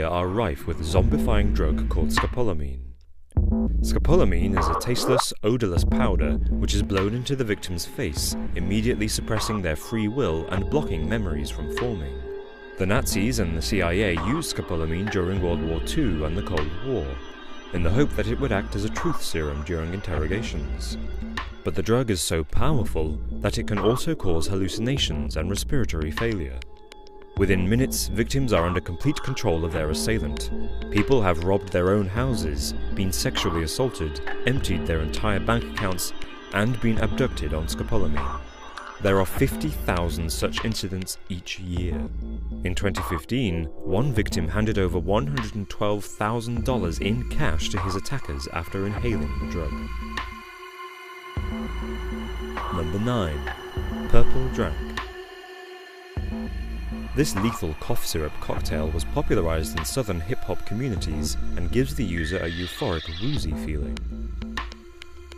are rife with a zombifying drug called scopolamine. Scopolamine is a tasteless, odorless powder which is blown into the victim's face, immediately suppressing their free will and blocking memories from forming. The Nazis and the CIA used scopolamine during World War II and the Cold War, in the hope that it would act as a truth serum during interrogations. But the drug is so powerful that it can also cause hallucinations and respiratory failure. Within minutes, victims are under complete control of their assailant. People have robbed their own houses, been sexually assaulted, emptied their entire bank accounts, and been abducted on scopolamine. There are 50,000 such incidents each year. In 2015, one victim handed over $112,000 in cash to his attackers after inhaling the drug. Number 9. Purple Drank. This lethal cough syrup cocktail was popularized in southern hip-hop communities and gives the user a euphoric, woozy feeling.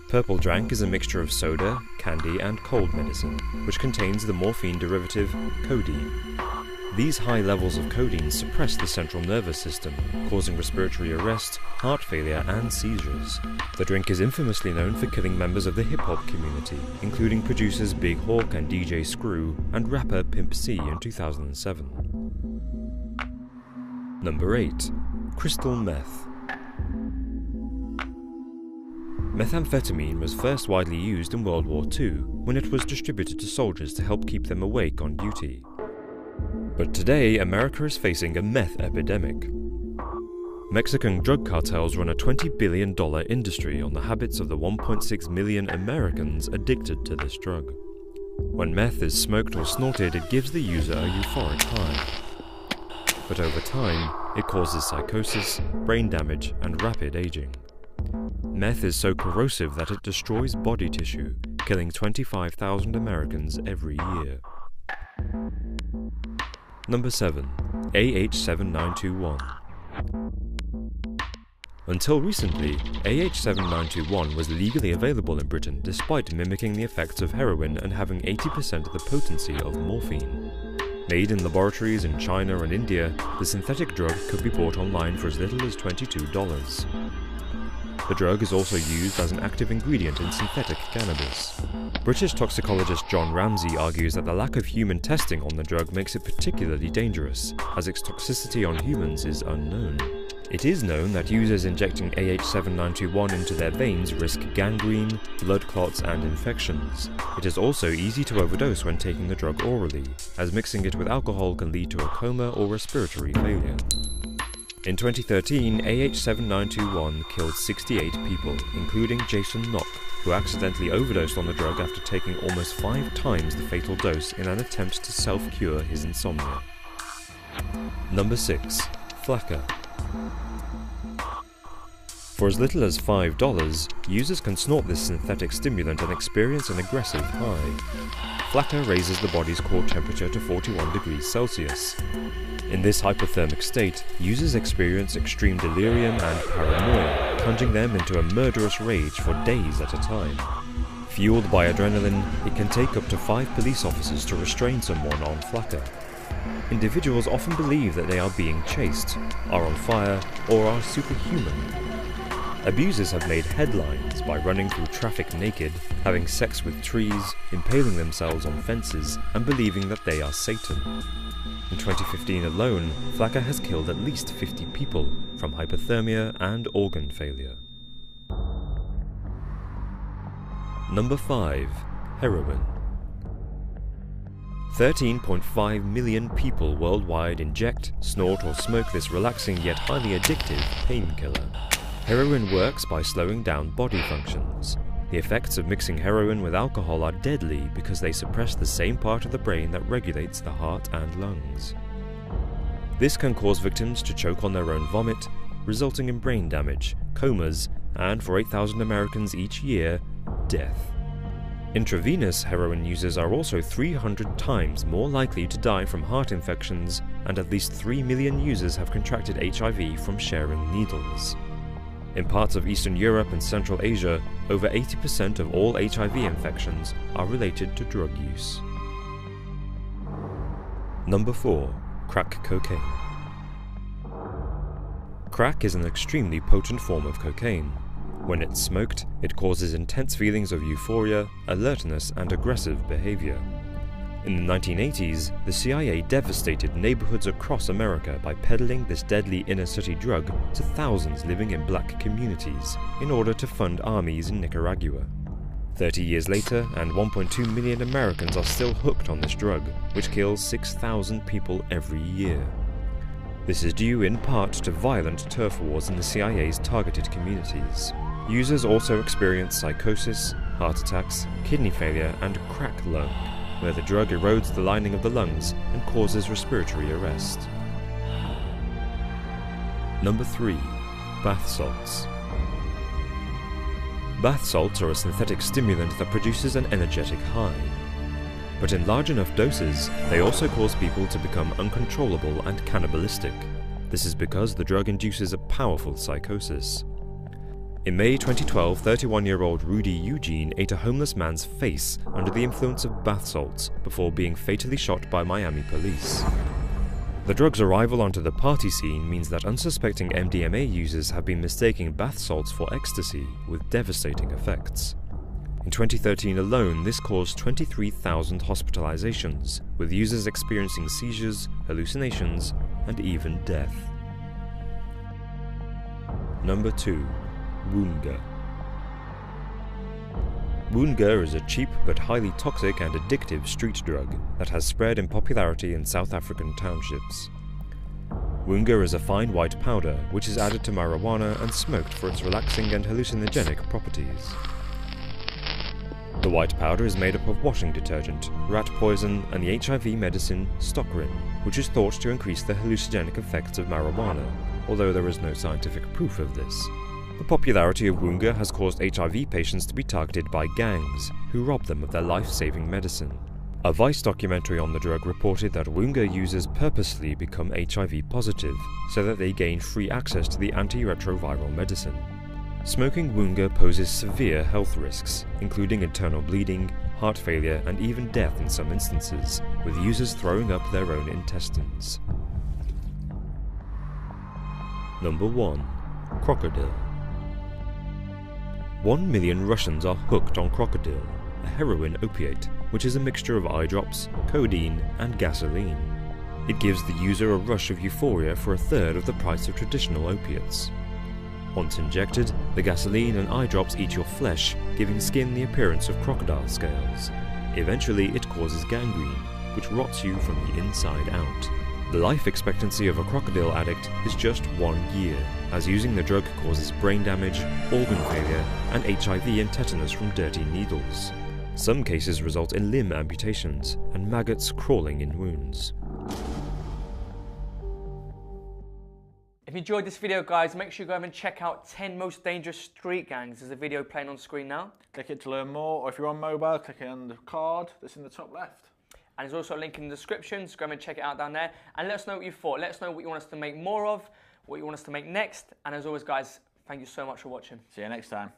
Purple Drank is a mixture of soda, candy, and cold medicine, which contains the morphine derivative codeine. These high levels of codeine suppress the central nervous system, causing respiratory arrest, heart failure, and seizures. The drink is infamously known for killing members of the hip-hop community, including producers Big Hawk and DJ Screw, and rapper Pimp C in 2007. Number 8. Crystal Meth. Methamphetamine was first widely used in World War II, when it was distributed to soldiers to help keep them awake on duty. But today, America is facing a meth epidemic. Mexican drug cartels run a $20 billion industry on the habits of the 1.6 million Americans addicted to this drug. When meth is smoked or snorted, it gives the user a euphoric high. But over time, it causes psychosis, brain damage, and rapid aging. Meth is so corrosive that it destroys body tissue, killing 25,000 Americans every year. Number 7. AH7921. Until recently, AH7921 was legally available in Britain despite mimicking the effects of heroin and having 80% of the potency of morphine. Made in laboratories in China and India, the synthetic drug could be bought online for as little as $22. The drug is also used as an active ingredient in synthetic cannabis. British toxicologist John Ramsey argues that the lack of human testing on the drug makes it particularly dangerous, as its toxicity on humans is unknown. It is known that users injecting AH7921 into their veins risk gangrene, blood clots, and infections. It is also easy to overdose when taking the drug orally, as mixing it with alcohol can lead to a coma or respiratory failure. In 2013, AH7921 killed 68 people, including Jason Knock, who accidentally overdosed on the drug after taking almost 5 times the fatal dose in an attempt to self-cure his insomnia. Number 6. Flakka. For as little as $5, users can snort this synthetic stimulant and experience an aggressive high. Flakka raises the body's core temperature to 41 degrees Celsius. In this hypothermic state, users experience extreme delirium and paranoia, plunging them into a murderous rage for days at a time. Fueled by adrenaline, it can take up to 5 police officers to restrain someone on Flakka. Individuals often believe that they are being chased, are on fire, or are superhuman. Abusers have made headlines by running through traffic naked, having sex with trees, impaling themselves on fences, and believing that they are Satan. In 2015 alone, Flakka has killed at least 50 people from hypothermia and organ failure. Number 5. Heroin. 13.5 million people worldwide inject, snort, or smoke this relaxing yet highly addictive painkiller. Heroin works by slowing down body functions. The effects of mixing heroin with alcohol are deadly because they suppress the same part of the brain that regulates the heart and lungs. This can cause victims to choke on their own vomit, resulting in brain damage, comas, and for 8,000 Americans each year, death. Intravenous heroin users are also 300 times more likely to die from heart infections, and at least 3 million users have contracted HIV from sharing needles. In parts of Eastern Europe and Central Asia, over 80% of all HIV infections are related to drug use. Number 4. Crack cocaine. Crack is an extremely potent form of cocaine. When it's smoked, it causes intense feelings of euphoria, alertness, and aggressive behavior. In the 1980s, the CIA devastated neighborhoods across America by peddling this deadly inner-city drug to thousands living in black communities in order to fund armies in Nicaragua. 30 years later, and 1.2 million Americans are still hooked on this drug, which kills 6,000 people every year. This is due in part to violent turf wars in the CIA's targeted communities. Users also experience psychosis, heart attacks, kidney failure, and crack lung, where the drug erodes the lining of the lungs and causes respiratory arrest. Number 3. Bath salts. Bath salts are a synthetic stimulant that produces an energetic high. But in large enough doses, they also cause people to become uncontrollable and cannibalistic. This is because the drug induces a powerful psychosis. In May 2012, 31-year-old Rudy Eugene ate a homeless man's face under the influence of bath salts before being fatally shot by Miami police. The drug's arrival onto the party scene means that unsuspecting MDMA users have been mistaking bath salts for ecstasy, with devastating effects. In 2013 alone, this caused 23,000 hospitalizations, with users experiencing seizures, hallucinations, and even death. Number 2. Woonga. Woonga is a cheap but highly toxic and addictive street drug that has spread in popularity in South African townships. Woonga is a fine white powder which is added to marijuana and smoked for its relaxing and hallucinogenic properties. The white powder is made up of washing detergent, rat poison, and the HIV medicine Stocrin, which is thought to increase the hallucinogenic effects of marijuana, although there is no scientific proof of this. The popularity of Woonga has caused HIV patients to be targeted by gangs, who rob them of their life-saving medicine. A Vice documentary on the drug reported that Woonga users purposely become HIV positive, so that they gain free access to the antiretroviral medicine. Smoking Woonga poses severe health risks, including internal bleeding, heart failure, and even death in some instances, with users throwing up their own intestines. Number 1. Crocodile. 1 million Russians are hooked on crocodile, a heroin opiate, which is a mixture of eye drops, codeine, and gasoline. It gives the user a rush of euphoria for a third of the price of traditional opiates. Once injected, the gasoline and eye drops eat your flesh, giving skin the appearance of crocodile scales. Eventually, it causes gangrene, which rots you from the inside out. The life expectancy of a crocodile addict is just 1 year, as using the drug causes brain damage, organ failure, and HIV and tetanus from dirty needles. Some cases result in limb amputations and maggots crawling in wounds. If you enjoyed this video, guys, make sure you go over and check out 10 most dangerous street gangs. There's a video playing on screen now. Click it to learn more, or if you're on mobile, click on the card that's in the top left. And there's also a link in the description, so go and check it out down there. And let us know what you thought. Let us know what you want us to make more of, what you want us to make next. And as always, guys, thank you so much for watching. See you next time.